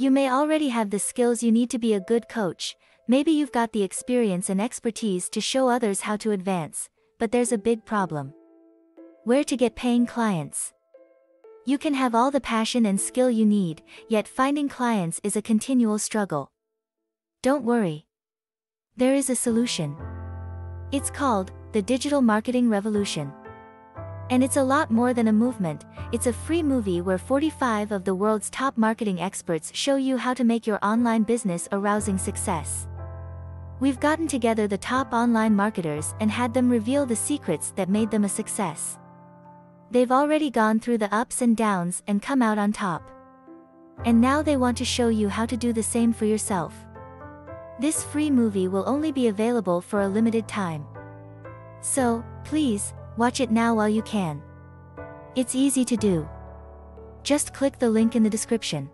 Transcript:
You may already have the skills you need to be a good coach, maybe you've got the experience and expertise to show others how to advance, but there's a big problem. Where to get paying clients? You can have all the passion and skill you need, yet finding clients is a continual struggle. Don't worry. There is a solution. It's called the Digital Marketing Revolution. And it's a lot more than a movement, it's a free movie where 45 of the world's top marketing experts show you how to make your online business a rousing success. We've gotten together the top online marketers and had them reveal the secrets that made them a success. They've already gone through the ups and downs and come out on top. And now they want to show you how to do the same for yourself. This free movie will only be available for a limited time. So, please, watch it now while you can. It's easy to do. Just click the link in the description.